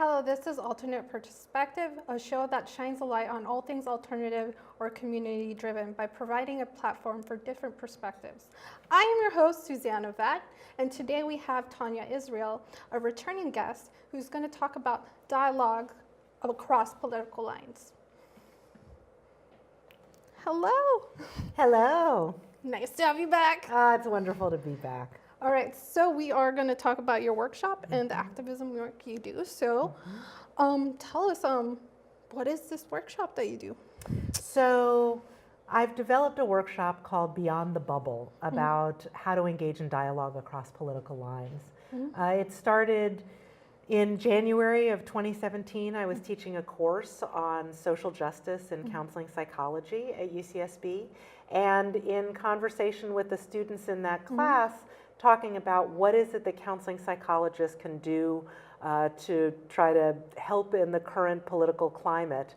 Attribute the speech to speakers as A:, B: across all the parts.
A: Hello, this is Alternate Perspective, a show that shines a light on all things alternative or community-driven by providing a platform for different perspectives. I am your host, Susanna Vat, and today we have Tania Israel, a returning guest, who's going to talk about dialogue across political lines. Hello.
B: Hello.
A: Nice to have you back.
B: It's wonderful to be back.
A: All right, so we are going to talk about your workshop and the activism work you do. So tell us, what is this workshop that you do?
B: So I've developed a workshop called Beyond the Bubble about how to engage in dialogue across political lines. It started in January of 2017. I was teaching a course on social justice and counseling psychology at UCSB. And in conversation with the students in that class, talking about what is it that counseling psychologists can do to try to help in the current political climate,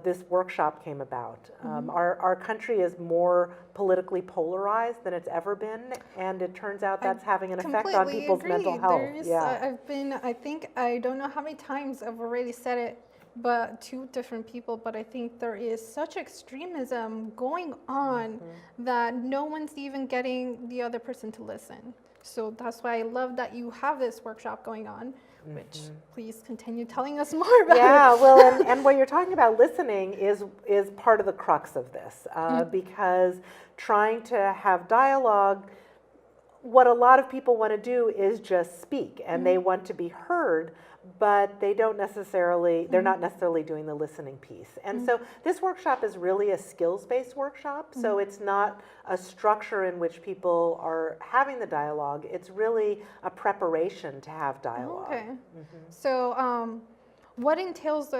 B: this workshop came about. Our country is more politically polarized than it's ever been, and it turns out that's having an effect on people's mental health.
A: I don't know how many times I've already said it, but to different people, but I think there is such extremism going on that no one's even getting the other person to listen. So that's why I love that you have this workshop going on, which please continue telling us more about.
B: Yeah, well, and what you're talking about listening is part of the crux of this, because trying to have dialogue, what a lot of people want to do is just speak, and they want to be heard, but they don't necessarily, they're not necessarily doing the listening piece. And so this workshop is really a skills-based workshop, so it's not a structure in which people are having the dialogue, it's really a preparation to have dialogue.
A: Okay. So what entails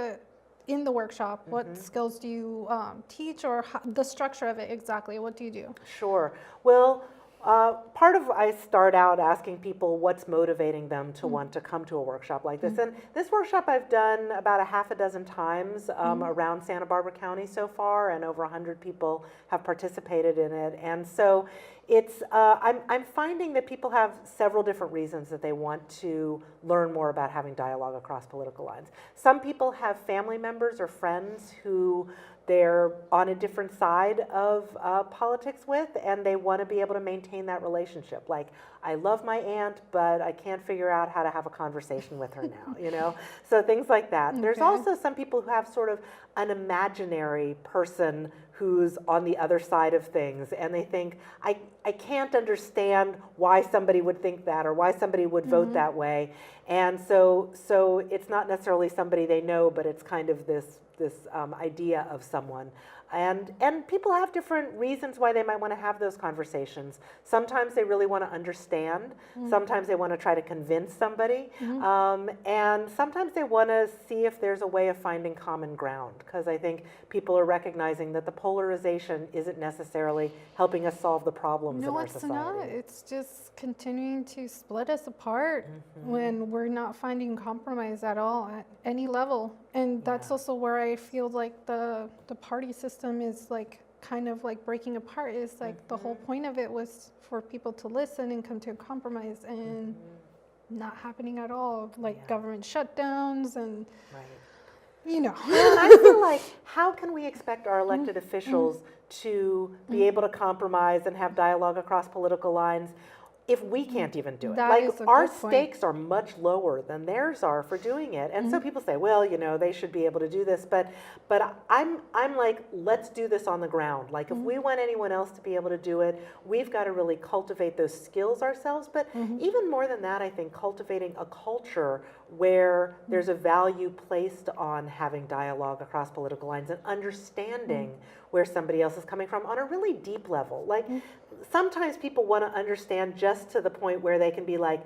A: in the workshop? What skills do you teach, or the structure of it exactly? What do you do?
B: Sure. Well, I start out asking people what's motivating them to want to come to a workshop like this. And this workshop I've done about a half a dozen times around Santa Barbara County so far, and over 100 people have participated in it. And so it's, I'm finding that people have several different reasons that they want to learn more about having dialogue across political lines. Some people have family members or friends who they're on a different side of politics with, and they want to be able to maintain that relationship. Like, I love my aunt, but I can't figure out how to have a conversation with her now, you know? So things like that. There's also some people who have sort of an imaginary person who's on the other side of things, and they think, I can't understand why somebody would think that or why somebody would vote that way. And so it's not necessarily somebody they know, but it's kind of this idea of someone. And people have different reasons why they might want to have those conversations. Sometimes they really want to understand. Sometimes they want to try to convince somebody. And sometimes they want to see if there's a way of finding common ground, because I think people are recognizing that the polarization isn't necessarily helping us solve the problems in our society.
A: No, it's not. It's just continuing to split us apart when we're not finding compromise at all, at any level. And that's also where I feel like the party system is like kind of like breaking apart. Is like the whole point of it was for people to listen and come to a compromise, and not happening at all. Like government shutdowns and you know.
B: And I feel like, how can we expect our elected officials to be able to compromise and have dialogue across political lines if we can't even do it? Like, our stakes are much lower than theirs are for doing it. And so people say, well, you know, they should be able to do this. But I'm like, let's do this on the ground. Like, if we want anyone else to be able to do it, we've got to really cultivate those skills ourselves. But even more than that, I think cultivating a culture where there's a value placed on having dialogue across political lines and understanding where somebody else is coming from on a really deep level. Like, sometimes people want to understand just to the point where they can be like,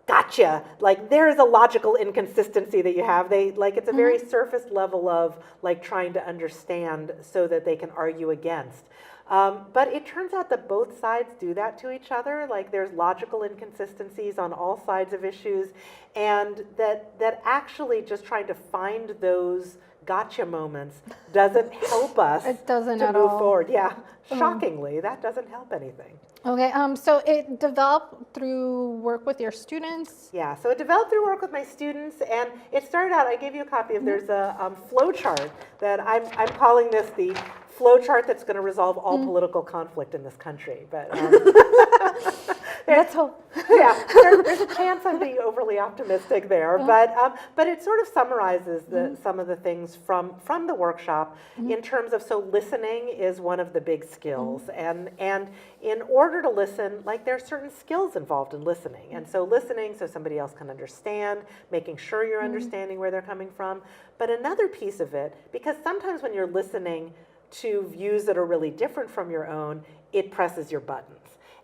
B: gotcha, like there is a logical inconsistency that you have. They like, it's a very surface level of like trying to understand so that they can argue against. But it turns out that both sides do that to each other. Like, there's logical inconsistencies on all sides of issues, and that actually just trying to find those gotcha moments doesn't help us
A: It doesn't
B: to
A: at
B: move
A: all.
B: forward. Yeah, shockingly, that doesn't help anything.
A: Okay, so it developed through work with your students?
B: Yeah, so it developed through work with my students, and it started out, I gave you a copy of, there's a flow chart that I'm calling this the flow chart that's going to resolve all political conflict in this country. But
A: Let's hope.
B: yeah, there's a chance I'm being overly optimistic there, but it sort of summarizes some of the things from the workshop in terms of, so listening is one of the big skills, and in order to listen, like there are certain skills involved in listening, and so listening so somebody else can understand, making sure you're understanding where they're coming from, but another piece of it, because sometimes when you're listening to views that are really different from your own, it presses your buttons.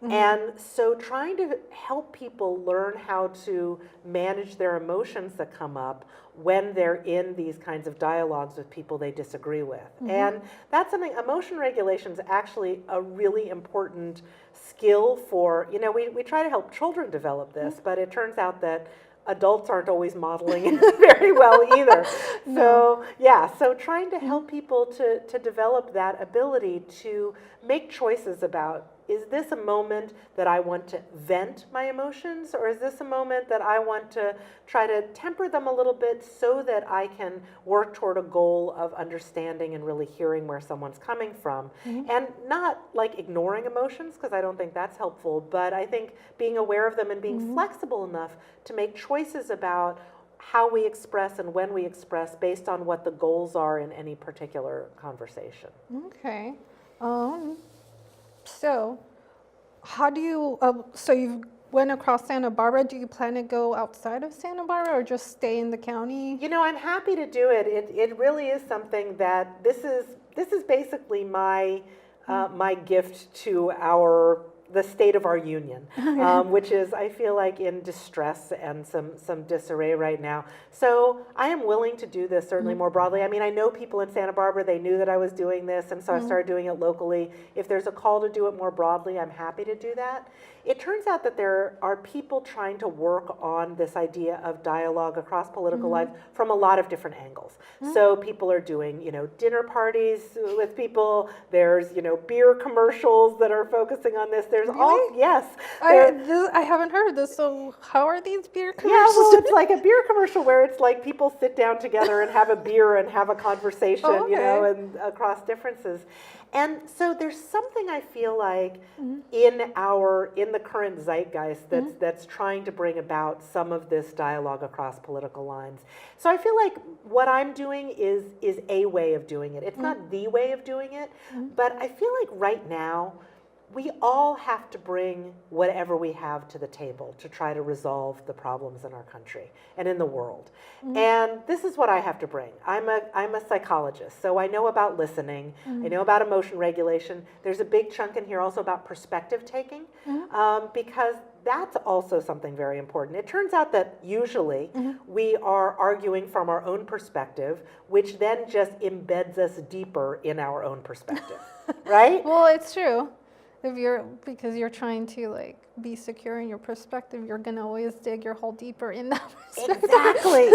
B: And so trying to help people learn how to manage their emotions that come up when they're in these kinds of dialogues with people they disagree with. And that's something, emotion regulation is actually a really important skill for, we try to help children develop this, but it turns out that adults aren't always modeling it very well either. So yeah, so trying to help people to develop that ability to make choices about, is this a moment that I want to vent my emotions, or is this a moment that I want to try to temper them a little bit so that I can work toward a goal of understanding and really hearing where someone's coming from? And not like ignoring emotions, because I don't think that's helpful, but I think being aware of them and being flexible enough to make choices about how we express and when we express based on what the goals are in any particular conversation.
A: Okay. So how do you, so you went across Santa Barbara, do you plan to go outside of Santa Barbara or just stay in the county?
B: I'm happy to do it. It really is something that, this is basically my, my gift to the state of our union, which is, I feel like, in distress and some disarray right now. So I am willing to do this certainly more broadly. I mean, I know people in Santa Barbara, they knew that I was doing this, and so I started doing it locally. If there's a call to do it more broadly, I'm happy to do that. It turns out that there are people trying to work on this idea of dialogue across political life from a lot of different angles. So people are doing, dinner parties with people. There's, beer commercials that are focusing on this. There's all, yes.
A: I haven't heard of this, so how are these beer
B: Yeah,
A: commercials?
B: well, it's like a beer commercial where it's like people sit down together and have a beer and have a conversation, and across differences. And so there's something I feel like in the current zeitgeist that's trying to bring about some of this dialogue across political lines. So I feel like what I'm doing is a way of doing it. It's not the way of doing it, but I feel like right now we all have to bring whatever we have to the table to try to resolve the problems in our country and in the world. And this is what I have to bring. I'm a psychologist, so I know about listening. I know about emotion regulation. There's a big chunk in here also about perspective taking, because that's also something very important. It turns out that usually we are arguing from our own perspective, which then just embeds us deeper in our own perspective, right?
A: Well, it's true. Because you're trying to be secure in your perspective, you're gonna always dig your hole deeper in that perspective.
B: Exactly.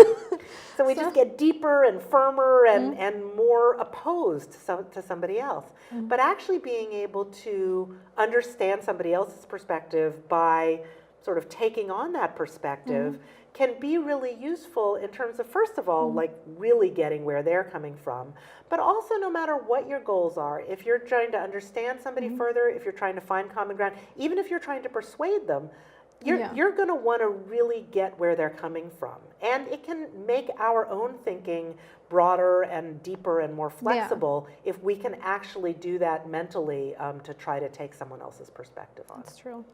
B: So we just get deeper and firmer and more opposed to somebody else. But actually being able to understand somebody else's perspective by sort of taking on that perspective can be really useful in terms of, first of all, really getting where they're coming from, but also no matter what your goals are, if you're trying to understand somebody further, if you're trying to find common ground, even if you're trying to persuade them, you're going to want to really get where they're coming from. And it can make our own thinking broader and deeper and more flexible if we can actually do that mentally to try to take someone else's perspective on it.
A: That's true.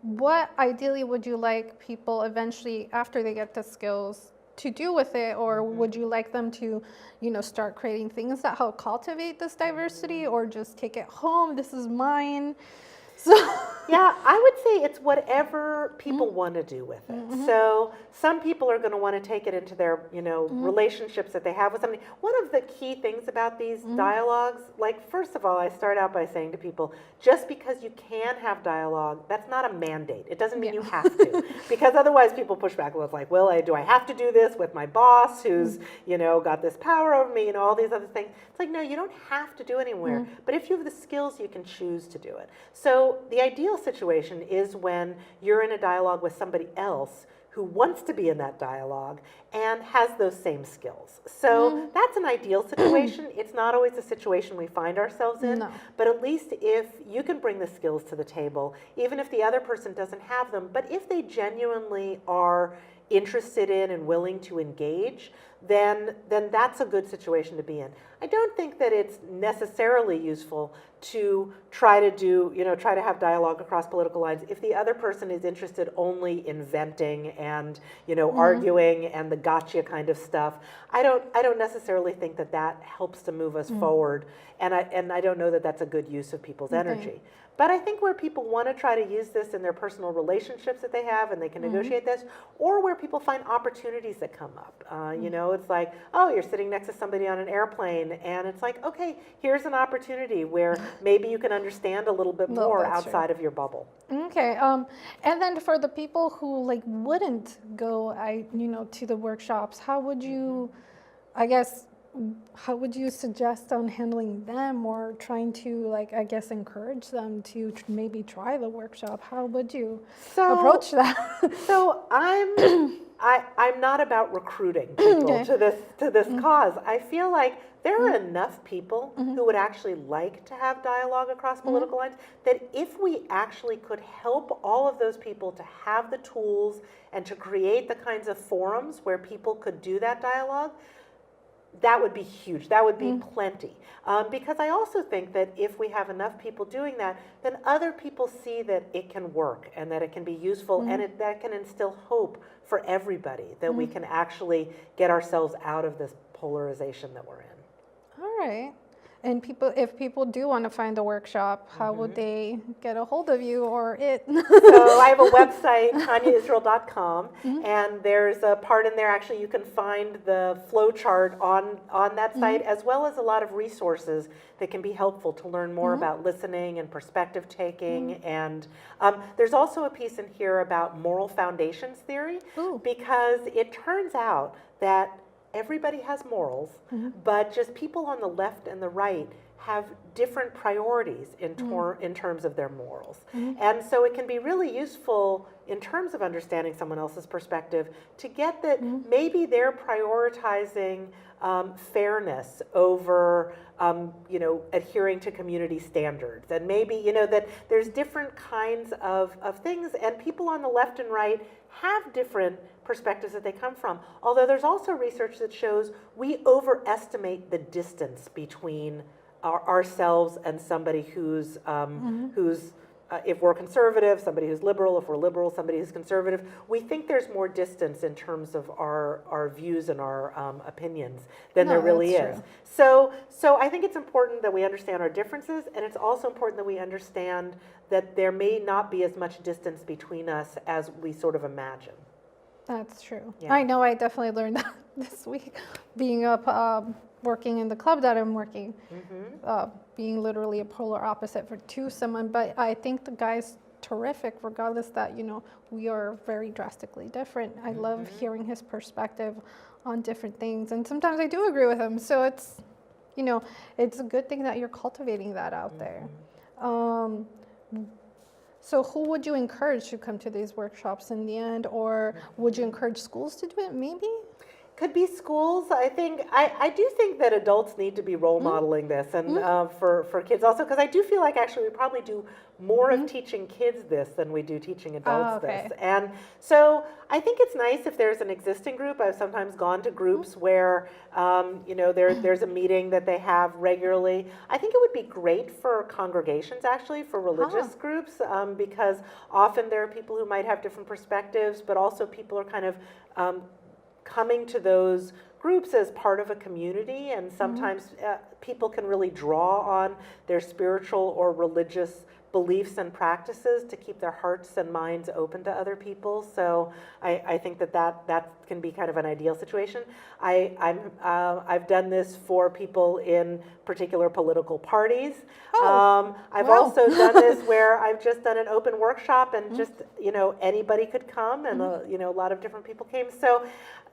A: What ideally would you like people eventually, after they get the skills, to do with it, or would you like them to, start creating things that help cultivate this diversity, or just take it home, this is mine? So
B: Yeah, I would say it's whatever people want to do with it. So some people are going to want to take it into their, relationships that they have with somebody. One of the key things about these dialogues, like, first of all, I start out by saying to people, just because you can have dialogue, that's not a mandate. It doesn't mean you have to. Because otherwise people push back. Well, it's like, well, do I have to do this with my boss who's, got this power over me, all these other things. It's like, no, you don't have to do anywhere. But if you have the skills, you can choose to do it. So the ideal situation is when you're in a dialogue with somebody else who wants to be in that dialogue and has those same skills. So that's an ideal situation. It's not always a situation we find ourselves in, but at least if you can bring the skills to the table, even if the other person doesn't have them, but if they genuinely are interested in and willing to engage, then that's a good situation to be in. I don't think that it's necessarily useful to try to have dialogue across political lines if the other person is interested only in venting and, arguing and the gotcha kind of stuff. I don't necessarily think that helps to move us forward, and I don't know that that's a good use of people's energy. But I think where people want to try to use this in their personal relationships that they have and they can negotiate this, or where people find opportunities that come up. It's like, oh, you're sitting next to somebody on an airplane, and it's like, okay, here's an opportunity where maybe you can understand a little bit more outside of your bubble.
A: Okay, and then for the people who wouldn't go, to the workshops, how would you, how would you suggest on handling them or trying to, encourage them to maybe try the workshop? How would you approach that?
B: So I'm not about recruiting people to this cause. I feel like there are enough people who would actually like to have dialogue across political lines that if we actually could help all of those people to have the tools and to create the kinds of forums where people could do that dialogue, that would be huge. That would be plenty. Because I also think that if we have enough people doing that, then other people see that it can work and that it can be useful and that can instill hope for everybody, that we can actually get ourselves out of this polarization that we're in.
A: All right. And if people do want to find the workshop, how would they get a hold of you or it?
B: So I have a website, TaniaIsrael.com, and there's a part in there, actually, you can find the flow chart on that site, as well as a lot of resources that can be helpful to learn more about listening and perspective taking. And there's also a piece in here about moral foundations theory, because it turns out that everybody has morals, but just people on the left and the right have different priorities in terms of their morals. And so it can be really useful in terms of understanding someone else's perspective to get that maybe they're prioritizing fairness over adhering to community standards, and maybe that there's different kinds of things, and people on the left and right have different perspectives that they come from. Although there's also research that shows we overestimate the distance between ourselves and somebody who's if we're conservative, somebody who's liberal, if we're liberal, somebody who's conservative. We think there's more distance in terms of our views and our opinions than there really is. So I think it's important that we understand our differences, and it's also important that we understand that there may not be as much distance between us as we sort of imagine.
A: That's true.
B: Yeah.
A: I know I definitely learned that this week, being up, working in the club that I'm working, being literally a polar opposite to someone. But I think the guy's terrific, regardless that, we are very drastically different. I love hearing his perspective on different things. And sometimes I do agree with him. So it's, it's a good thing that you're cultivating that out there. So who would you encourage to come to these workshops in the end, or would you encourage schools to do it maybe?
B: Could be schools. I do think that adults need to be role modeling this, and for kids also, because I do feel like actually we probably do more of teaching kids this than we do teaching adults this. And so I think it's nice if there's an existing group. I've sometimes gone to groups where there's a meeting that they have regularly. I think it would be great for congregations, actually, for religious groups, because often there are people who might have different perspectives, but also people are kind of coming to those groups as part of a community, and sometimes people can really draw on their spiritual or religious beliefs and practices to keep their hearts and minds open to other people. So I think that can be kind of an ideal situation. I've done this for people in particular political parties. I've
A: wow.
B: also done this where I've just done an open workshop and just, anybody could come, and a lot of different people came. So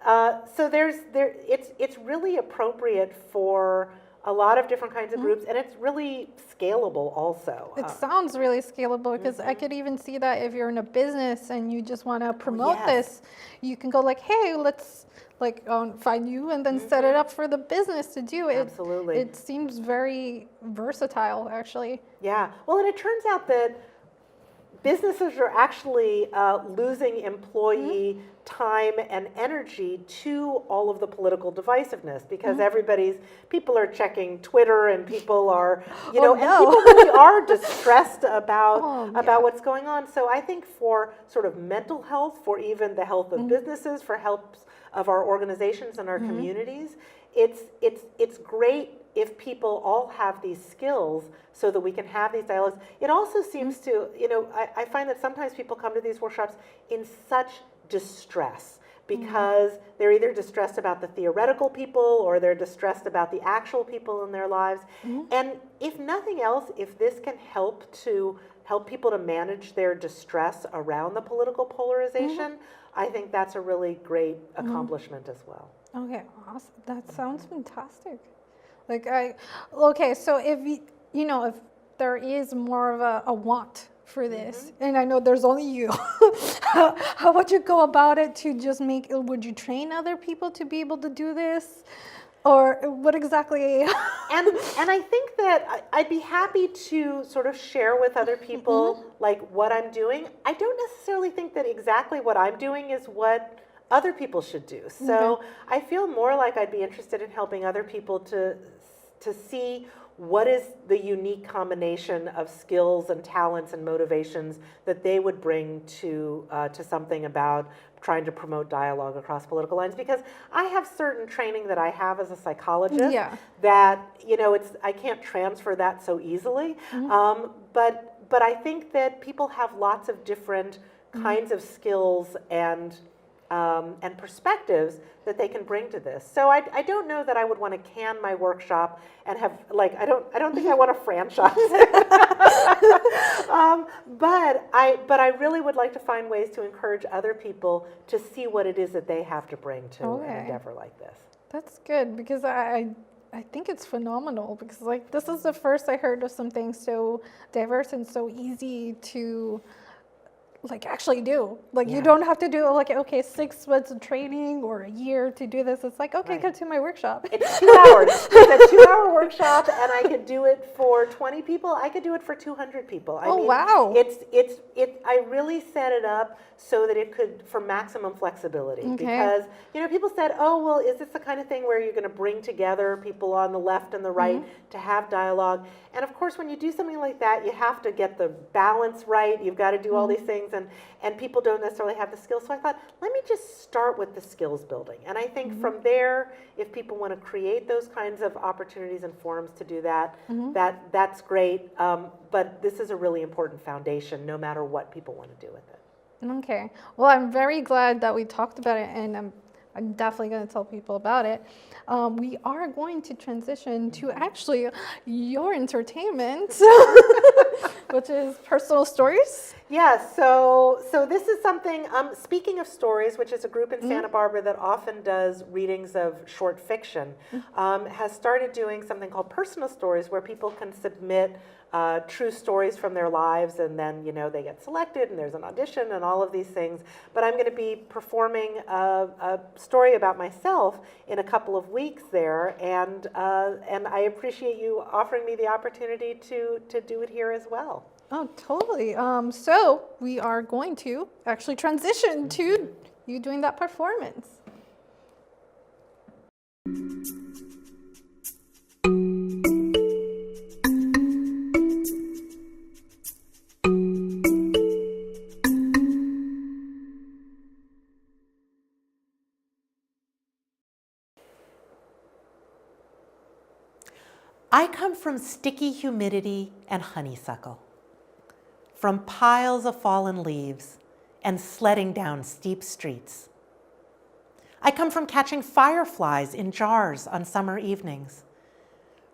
B: it's really appropriate for a lot of different kinds of groups, and it's really scalable also.
A: It sounds really scalable, because I could even see that if you're in a business and you just want to promote this, you can go like, hey, let's find you and then set it up for the business to do it.
B: Absolutely.
A: It seems very versatile, actually.
B: Yeah. Well, and it turns out that businesses are actually losing employee time and energy to all of the political divisiveness, because people are checking Twitter, and people are, and people really are distressed about what's going on. So I think for sort of mental health, for even the health of businesses, for health of our organizations and our communities, it's great if people all have these skills so that we can have these dialogues. It also seems to, I find that sometimes people come to these workshops in such distress, because they're either distressed about the theoretical people, or they're distressed about the actual people in their lives. And if nothing else, if this can help people to manage their distress around the political polarization, I think that's a really great accomplishment as well.
A: Okay, awesome. That sounds fantastic. So if if there is more of a want for this, and I know there's only you, how would you go about it to just would you train other people to be able to do this? Or what exactly?
B: And I think that I'd be happy to sort of share with other people like what I'm doing. I don't necessarily think that exactly what I'm doing is what other people should do. So I feel more like I'd be interested in helping other people to see what is the unique combination of skills and talents and motivations that they would bring to something about trying to promote dialogue across political lines. Because I have certain training that I have as a psychologist that I can't transfer that so easily. But I think that people have lots of different kinds of skills and perspectives that they can bring to this. So I don't know that I would want to can my workshop and have I don't think I want to franchise it. But I really would like to find ways to encourage other people to see what it is that they have to bring to an endeavor like this.
A: That's good, because I think it's phenomenal, because this is the first I heard of something so diverse and so easy to actually do. You don't have to do 6 months of training or a year to do this. It's come to my workshop.
B: It's 2 hours. It's a 2-hour workshop, and I could do it for 20 people. I could do it for 200 people. I mean,
A: wow.
B: I really set it up so that it could, for maximum flexibility. Because, people said, oh, well, is this the kind of thing where you're going to bring together people on the left and the right to have dialogue? And of course, when you do something like that, you have to get the balance right. You've got to do all these things, and people don't necessarily have the skills. So I thought, let me just start with the skills building. And I think from there, if people want to create those kinds of opportunities and forums to do that, that's great. But this is a really important foundation, no matter what people want to do with it.
A: Okay. Well, I'm very glad that we talked about it, and I'm definitely going to tell people about it. We are going to transition to actually your entertainment, which is personal stories.
B: Yeah, so this is something, speaking of stories, which is a group in Santa Barbara that often does readings of short fiction, has started doing something called personal stories, where people can submit true stories from their lives, and then they get selected, and there's an audition and all of these things. But I'm going to be performing a story about myself in a couple of weeks there, and I appreciate you offering me the opportunity to do it here as well.
A: Oh, totally. So we are going to actually transition to you doing that performance.
B: I come from sticky humidity and honeysuckle. from piles of fallen leaves and sledding down steep streets. I come from catching fireflies in jars on summer evenings,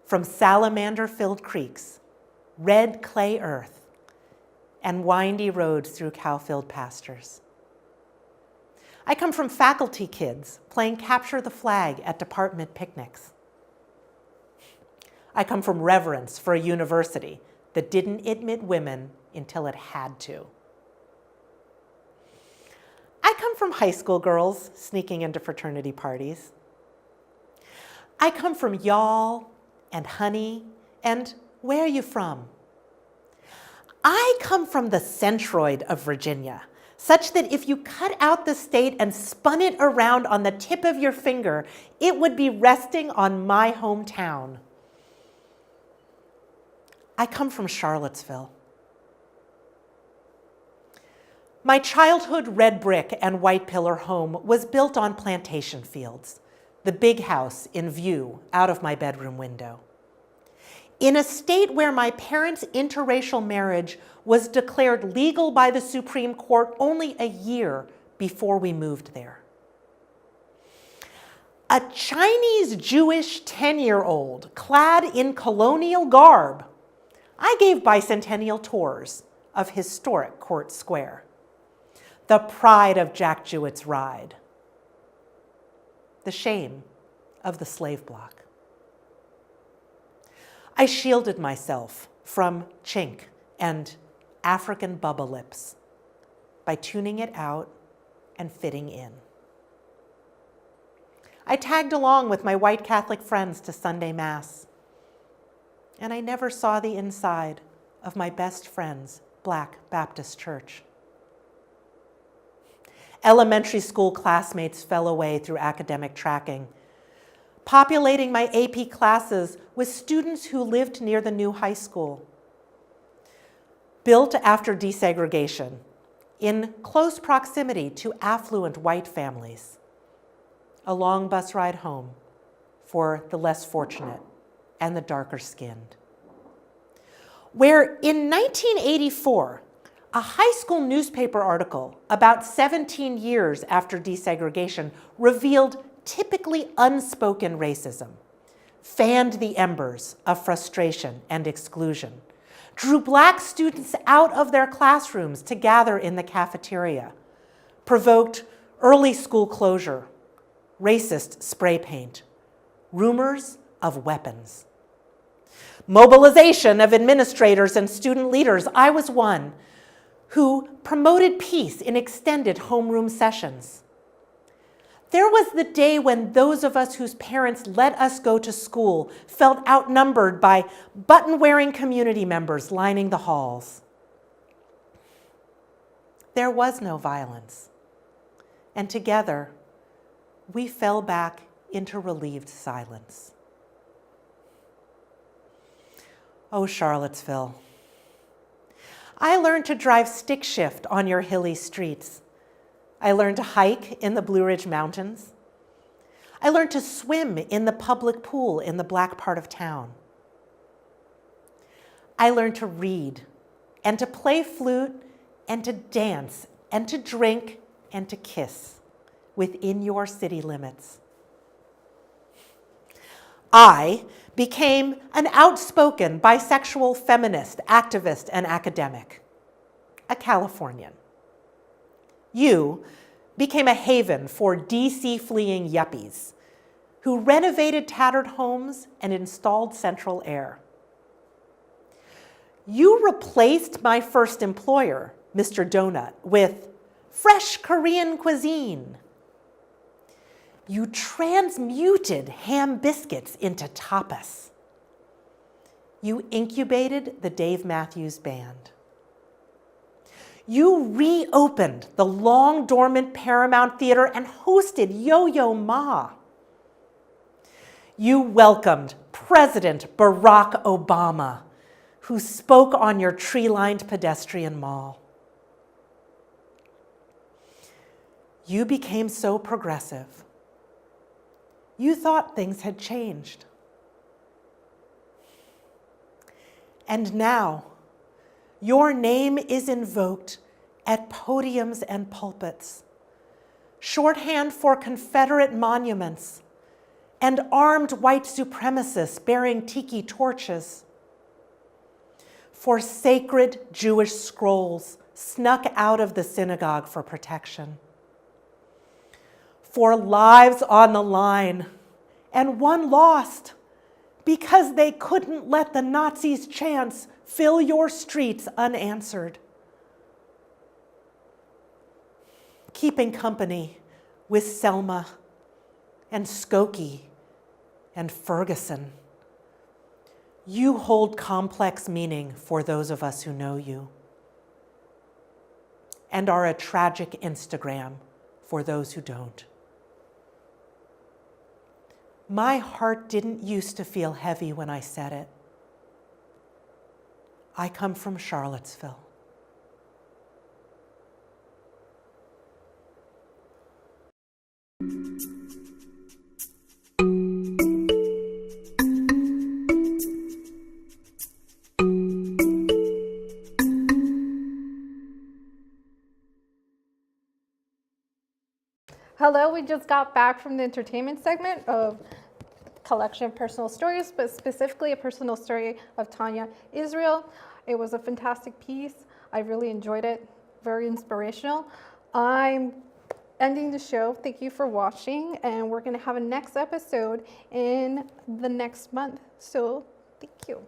B: from salamander-filled creeks, red clay earth, and windy roads through cow-filled pastures. I come from faculty kids playing capture the flag at department picnics. I come from reverence for a university that didn't admit women until it had to. I come from high school girls sneaking into fraternity parties. I come from y'all and honey and where are you from? I come from the centroid of Virginia, such that if you cut out the state and spun it around on the tip of your finger, it would be resting on my hometown. I come from Charlottesville. My childhood red brick and white pillar home was built on plantation fields, the big house in view out of my bedroom window. In a state where my parents' interracial marriage was declared legal by the Supreme Court only a year before we moved there. A Chinese Jewish 10-year-old clad in colonial garb, I gave bicentennial tours of historic Court Square, the pride of Jack Jewett's ride, the shame of the slave block. I shielded myself from chink and African bubba lips by tuning it out and fitting in. I tagged along with my white Catholic friends to Sunday Mass, and I never saw the inside of my best friend's Black Baptist church. Elementary school classmates fell away through academic tracking, populating my AP classes with students who lived near the new high school. Built after desegregation, in close proximity to affluent white families, a long bus ride home for the less fortunate and the darker skinned. Where in 1984, a high school newspaper article about 17 years after desegregation revealed typically unspoken racism, fanned the embers of frustration and exclusion, drew Black students out of their classrooms to gather in the cafeteria, provoked early school closure, racist spray paint, rumors of weapons, mobilization of administrators and student leaders. I was one who promoted peace in extended homeroom sessions. There was the day when those of us whose parents let us go to school felt outnumbered by button-wearing community members lining the halls. There was no violence, and together we fell back into relieved silence. Oh, Charlottesville. I learned to drive stick shift on your hilly streets. I learned to hike in the Blue Ridge Mountains. I learned to swim in the public pool in the Black part of town. I learned to read and to play flute and to dance and to drink and to kiss within your city limits. I became an outspoken bisexual feminist, activist, and academic, a Californian. You became a haven for DC fleeing yuppies who renovated tattered homes and installed central air. You replaced my first employer, Mr. Donut, with fresh Korean cuisine. You transmuted ham biscuits into tapas. You incubated the Dave Matthews Band. You reopened the long dormant Paramount Theater and hosted Yo-Yo Ma. You welcomed President Barack Obama, who spoke on your tree-lined pedestrian mall. You became so progressive. You thought things had changed. And now, Your name is invoked at podiums and pulpits, shorthand for Confederate monuments, and armed white supremacists bearing tiki torches, for sacred Jewish scrolls snuck out of the synagogue for protection, for lives on the line and one lost because they couldn't let the Nazis' chants fill your streets unanswered, keeping company with Selma and Skokie and Ferguson. You hold complex meaning for those of us who know you, and are a tragic Instagram for those who don't. My heart didn't used to feel heavy when I said it. I come from Charlottesville.
A: Hello, we just got back from the entertainment segment of collection of personal stories, but specifically a personal story of Tania Israel. It was a fantastic piece. I really enjoyed it. Very inspirational. I'm ending the show. Thank you for watching, and we're going to have a next episode in the next month. So thank you.